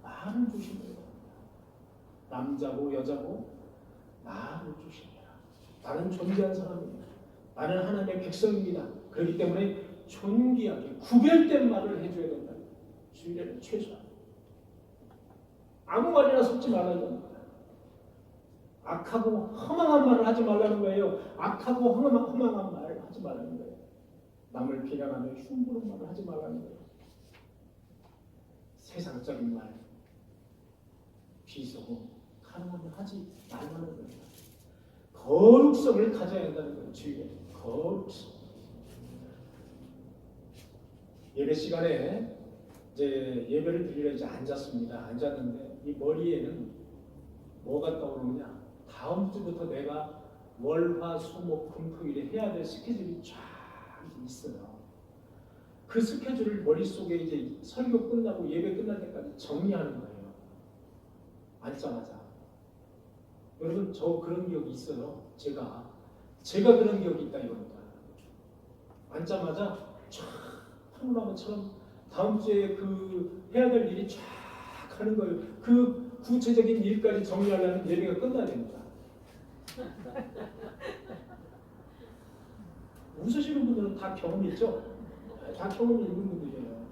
말을 조심해야 됩니다. 남자고 여자고 말을 조심해라. 나는 존귀한 사람입니다. 나는 하나님의 백성입니다. 그렇기 때문에 존귀하게 구별된 말을 해줘야 된다. 주일에는 최소한 아무 말이나 섞지 말라는 겁니다. 악하고 허망한 말을 하지 말라는 거예요. 악하고 허망한 말을 하지 말라는 거예요. 남을 비난하며 흉보는 말을 하지 말라는 거예요. 세상적인 말, 비속어, 가능하면 하지 말라는 거예요. 거룩성을 가져야 한다는 거예요. 주일에 거룩성. 예배 시간에 이제 예배를 드리러 이제 앉았습니다. 앉았는데 이 머리에는 뭐가 떠오르냐? 다음 주부터 내가 월, 화, 수, 목, 금, 토, 일에 해야 될 스케줄이 쫙 있어요. 그 스케줄을 머릿속에 이제 설교 끝나고 예배 끝날 때까지 정리하는 거예요. 앉자마자. 여러분 저 그런 기억이 있어요. 제가 그런 기억이 있다 이겁니다. 앉자마자 쫙 파노라마처럼 다음 주에 그 해야 될 일이 쫙 하는 거예요. 그 구체적인 일까지 정리하려면 예배가 끝나야 됩니다. 웃으시는 분들은 다 경험이 있죠? 다 경험이 있는 분들이에요.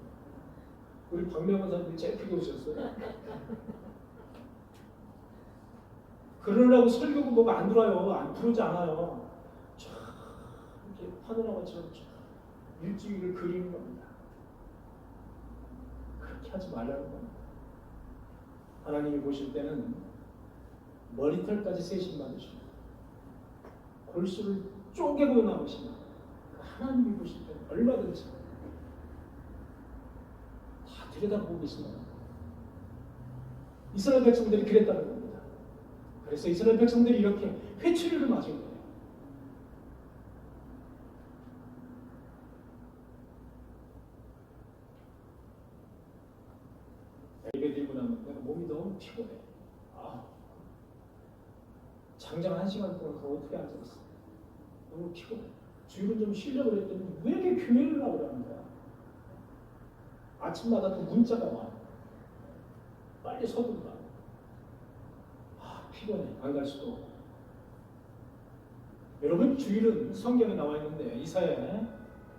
우리 박명환 사람들이 제일 크게 웃었어요. 그러려고 설교고 뭐가 안 들어요. 안 부르지 않아요. 쫙 이렇게 파노라마처럼 쫙 일주일을 그리는 겁니다. 그렇게 하지 말라는 겁니다. 하나님이 보실 때는 머리털까지 세심 받으십니다. 골수를 쪼개고 나오십니다. 하나님이 보실 때는 얼마든지 다 들여다보고 계십니다. 이스라엘 백성들이 그랬다는 겁니다. 그래서 이스라엘 백성들이 이렇게 회초리를 맞은 거예요. 뭐냐면 내가 몸이 너무 피곤해. 장장 1시간 동안 그거 어떻게 앉아있어? 너무 피곤해. 주일은 좀 쉬려고 그랬더니 왜 이렇게 교회를 나오라는 거야? 아침마다 또 문자가 와. 빨리 서둘러라. 피곤해. 안 갈 수도 없고. 여러분, 주일은 성경에 나와 있는데 이사야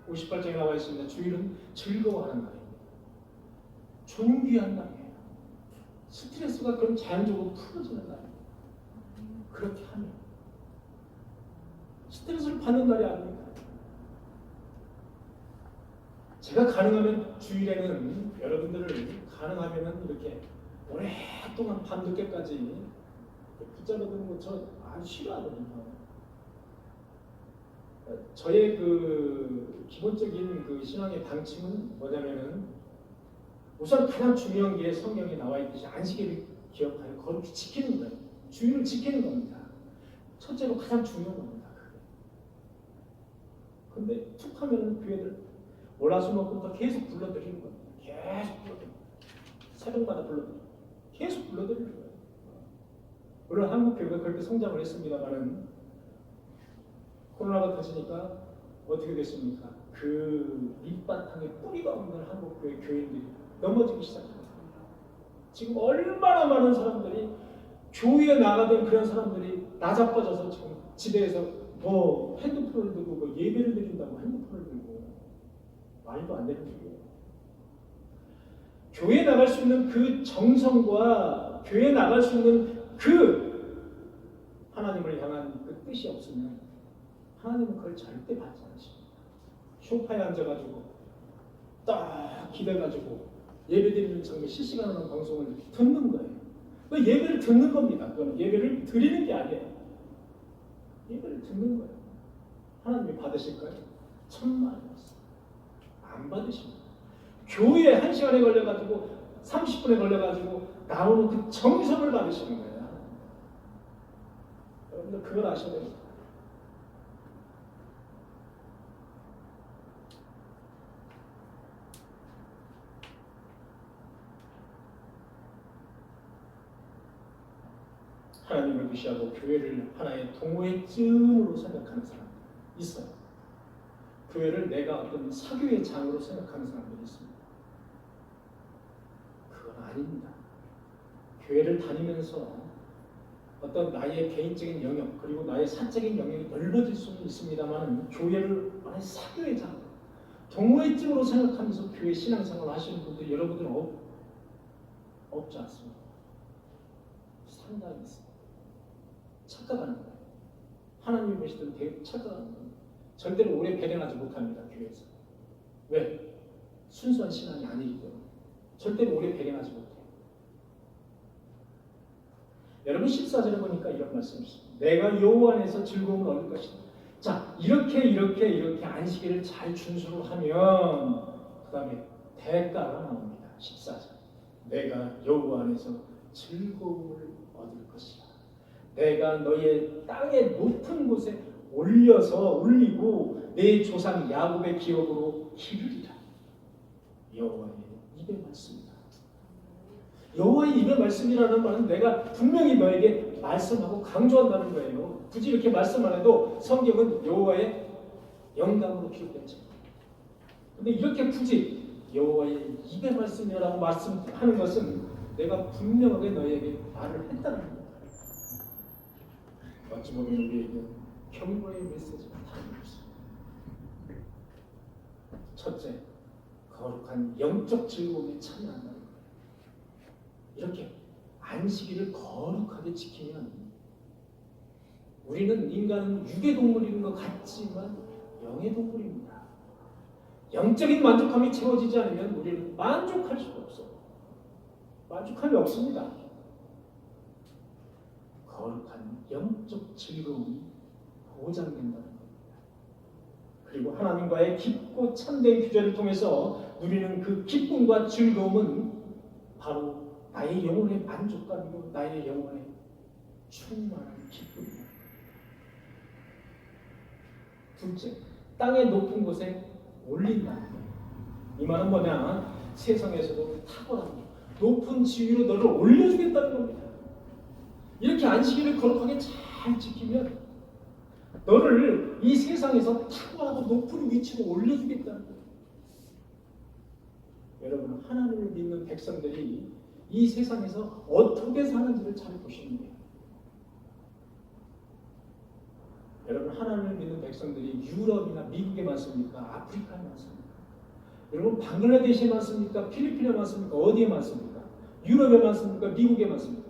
58장에 나와 있습니다. 주일은 즐거워하는 날입니다. 존귀한 날이에요. 스트레스가 그럼 자연적으로 풀어지는 날입니다. 그렇게 하면 스트레스를 받는 날이 아닙니다. 제가 가능하면 주일에는 여러분들을 가능하면 이렇게 오랫동안 밤늦게까지 붙잡아두는 거 저 아주 싫어하거든요. 저의 그 기본적인 그 신앙의 방침은 뭐냐면은 우선 가장 중요한 게 성경에 나와 있듯이 안식일을 기억하여 거룩히 지키는 거예요. 주일을 지키는 겁니다. 첫째로 가장 중요한 겁니다. 근데 툭 하면은 교회들 월화수목금부터 계속 불러드리는 겁니다. 계속 불러드리는 거예요. 새벽마다 불러드리는 거예요. 계속 불러드리는 거예요. 물론 한국 교회가 그렇게 성장을 했습니다만은 코로나가 터지니까 어떻게 됐습니까? 그 밑바탕에 뿌리가 없는 한국 교회 교인들이 넘어지기 시작합니다. 지금 얼마나 많은 사람들이 교회에 나가던 그런 사람들이 나자빠져서 지금 집에서 뭐 핸드폰을 들고 뭐 예배를 드린다고 핸드폰을 들고 말도 안 되는 얘기예요. 교회에 나갈 수 있는 그 정성과 교회에 나갈 수 있는 그 하나님을 향한 그 뜻이 없으면 하나님은 그걸 절대 받지 않으십니다. 소파에 앉아가지고 딱 기대가지고 예배드리는 정말 실시간으로 방송을 듣는 거예요. 그 예배를 듣는 겁니다. 그거는 예배를 드리는 게 아니에요. 예배를 듣는 거예요. 하나님이 받으실까요? 천만이었어요. 안 받으십니다. 교회에 1시간에 걸려가지고 30분에 걸려가지고 나오는 그 정성을 받으시는 거예요. 여러분들 그걸 아셔야 됩니다. 하나님을 무시하고 교회를 하나의 동호회 쯤으로 생각하는 사람들이 있어요. 교회를 내가 어떤 사교의 장으로 생각하는 사람들이 있습니다. 그건 아닙니다. 교회를 다니면서 어떤 나의 개인적인 영역 그리고 나의 사적인 영역이 넓어질 수는 있습니다만 교회를 하나의 사교의 장, 동호회 쯤으로 생각하면서 교회 신앙생활을 하시는 분들이 여러분들은 없지 않습니다. 상당히 있습니다. 착각하는 거예요. 하나님이 보시던 되게 착각하는 거예요. 절대로 오래 배려하지 못합니다. 교회에서. 왜? 순수한 신앙이 아니기 때문에. 절대로 오래 배려하지 못해요. 여러분 14절에 보니까 이런 말씀이 있습니다. 내가 여호와 안에서 즐거움을 얻을 것이다. 자, 이렇게 안식일을 잘 준수를 하면 그 다음에 대가가 나옵니다. 14절. 내가 여호와 안에서 즐거움을 얻을 것이다. 내가 너의 땅의 높은 곳에 올리고 내 조상 야곱의 기업으로 기르리라. 여호와의 입의 말씀이다. 여호와의 입의 말씀이라는 말은 내가 분명히 너에게 말씀하고 강조한다는 거예요. 굳이 이렇게 말씀 안 해도 성경은 여호와의 영감으로 기록된 책. 근데 이렇게 굳이 여호와의 입의 말씀이라고 말씀하는 것은 내가 분명하게 너에게 말을 했다는 거예요. 어찌 보면 우리에게 경고의 메시지가 담겨 있습니다. 첫째, 거룩한 영적 즐거움에 참여한다는 거예요. 이렇게 안식일을 거룩하게 지키면 우리는 인간은 육의 동물인 것 같지만 영의 동물입니다. 영적인 만족감이 채워지지 않으면 우리는 만족할 수가 없어요. 만족함이 없습니다. 거룩한 영적 즐거움이 보장된다는 겁니다. 그리고 하나님과의 깊고 참된 규제를 통해서 누리는 그 기쁨과 즐거움은 바로 나의 영혼의 만족감이고 나의 영혼의 충만한 기쁨입니다. 둘째, 땅의 높은 곳에 올린다는 거예요. 이 말은 뭐냐? 세상에서도 탁월한 높은 지위로 너를 올려주겠다는 겁니다. 이렇게 안식일을 거룩하게 잘 지키면 너를 이 세상에서 탁월하고 높은 위치로 올려주겠다는 거예요. 여러분, 하나님을 믿는 백성들이 이 세상에서 어떻게 사는지를 잘 보시는 거예요. 여러분, 하나님을 믿는 백성들이 유럽이나 미국에 많습니까? 아프리카에 많습니까? 여러분, 방글라데시에 많습니까? 필리핀에 많습니까? 어디에 많습니까? 유럽에 많습니까? 미국에 많습니까?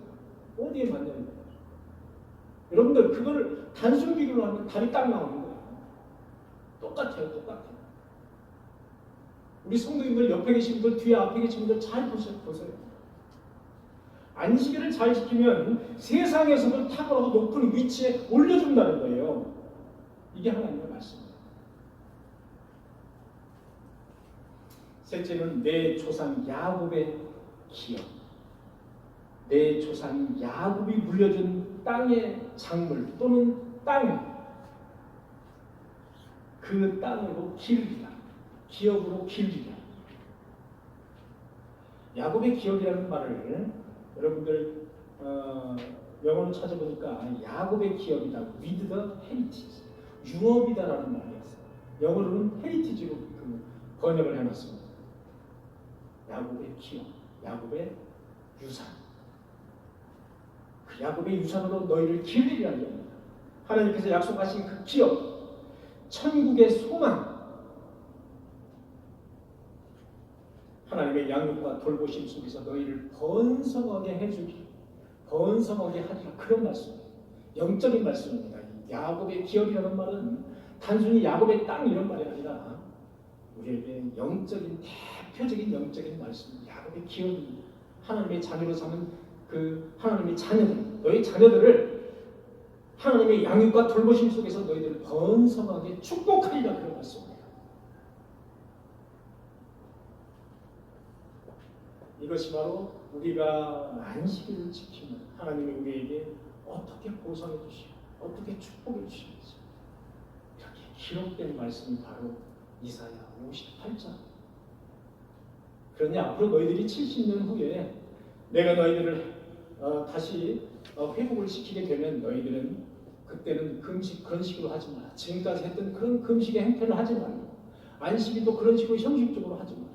어디에 많냐는 거예요. 여러분들, 그걸 단순 비교로 하면 답이 딱 나오는 거예요. 똑같아요. 똑같아요. 우리 성도님들, 옆에 계신 분들, 뒤에 앞에 계신 분들 잘 보세요. 안식일을 잘 지키면 세상에서도 탁월하고 높은 위치에 올려준다는 거예요. 이게 하나님의 말씀입니다. 셋째는 내 조상 야곱의 기업. 내 조상 야곱이 물려준 땅의 작물 또는 땅, 그 땅으로 기르리라. 기업으로 기르리라. 야곱의 기업이라는 말을 여러분들 영어로 찾아보니까 야곱의 기업이다, with the heritage, 유업이다라는 말이었어요. 영어로는 heritage로 번역을 해놨습니다. 야곱의 기업, 야곱의 유산. 그 야곱의 유산으로 너희를 기르리라는 겁니다. 하나님께서 약속하신 그 기업, 천국의 소망, 하나님의 양육과 돌보심 속에서 너희를 번성하게 해주기, 번성하게 하리라, 그런 말씀입니다. 영적인 말씀입니다. 야곱의 기업이라는 말은 단순히 야곱의 땅 이런 말이 아니라 우리에게 영적인, 대표적인 영적인 말씀입니다. 야곱의 기업입니다. 하나님의 자녀로 사는 그 하나님의 자녀들, 너희 자녀들을 하나님의 양육과 돌보심 속에서 너희들을 번성하게 축복하리라, 그런 말씀입니다. 이것이 바로 우리가 안식일을 지키면 하나님이 우리에게 어떻게 보상해 주시고 어떻게 축복해 주시는지 이렇게 기록된 말씀이 바로 이사야 58장. 그러니 앞으로 너희들이 70년 후에 내가 너희들을 다시 회복을 시키게 되면 너희들은 그때는 금식 그런 식으로 하지 마라. 지금까지 했던 그런 금식의 행태를 하지 말고 안식일도 그런 식으로 형식적으로 하지 마라.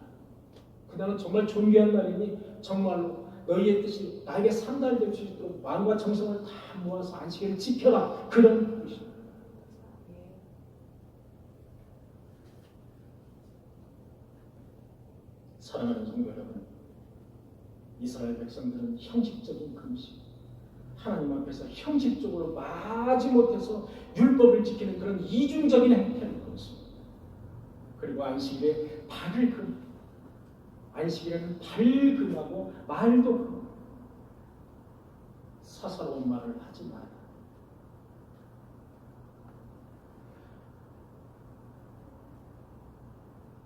그날은 정말 존귀한 날이니 정말로 너희의 뜻이 나에게 상달될 수 있도록 마음과 정성을 다 모아서 안식일을 지켜라, 그런 뜻입니다. 사랑하는 성도 여러분, 이스라엘 백성들은 형식적인 금식, 하나님 앞에서 형식적으로 마지못해서 율법을 지키는 그런 이중적인 행태를 보였습니다. 그리고 안식일에 발을 금, 안식일에는 발을 금하고 말도 금, 사사로운 말을 하지 마라.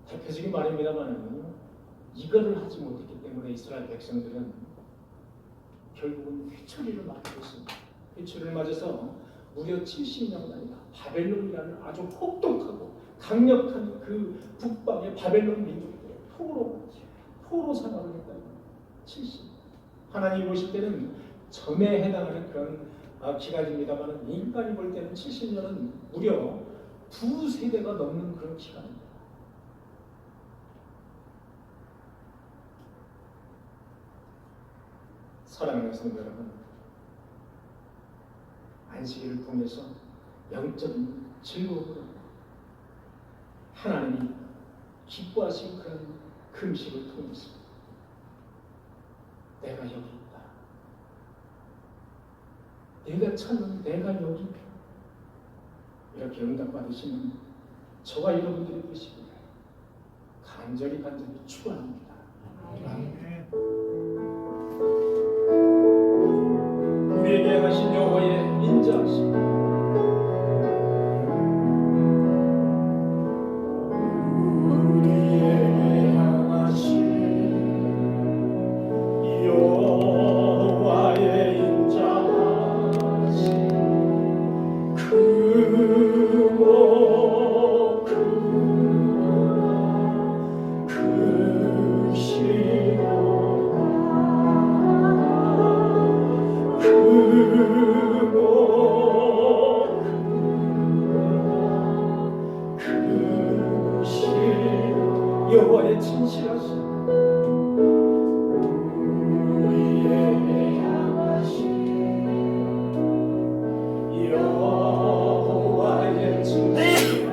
대표적인 말입니다만 이거를 하지 못했기 때문에 이스라엘 백성들은 결국은 회초리를 맞고 있습니다. 회초리를 맞아서 무려 70년간이나 바벨론이라는 아주 혹독하고 강력한 그 북방의 바벨론 민족들의 포로 생활을 했다는 겁니다. 70. 하나님이 보실 때는 점에 해당하는 그런 기간입니다만 인간이 볼 때는 70년은 무려 두 세대가 넘는 그런 기간입니다. 사랑하는 성도 여러분, 안식일을 통해서 영적인 즐거움으로 하나님이 기뻐하신 그런 금식을 통해서 내가 여기 있다, 내가 찾는 내가 여기 있다, 이렇게 응답받으시는 저와 여러분들이 되시기를 간절히 축원합니다. 아멘. 우리에게 하신 여호와의 인자하심, 그 시로 여호와의 진실하신 우리에게 향하신 여호와의 진실하신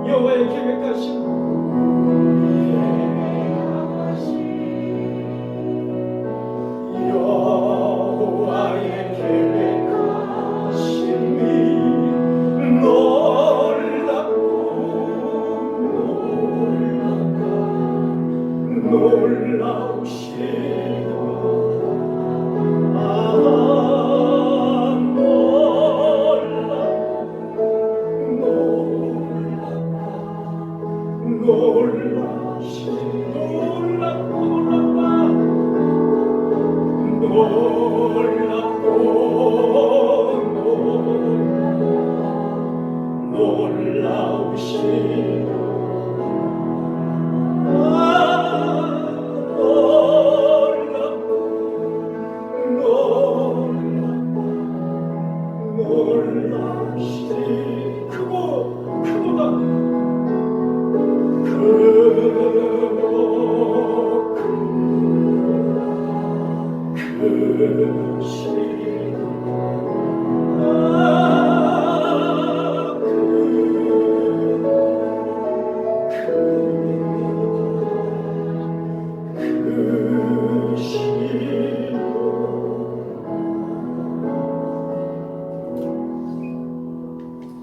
여호와의 계획하신 여호와의 계획하심이 놀랍고 놀라우시도다.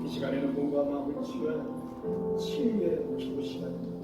이 시간에는 몸과 마음을 치유하는 치유의 기도 시간입니다.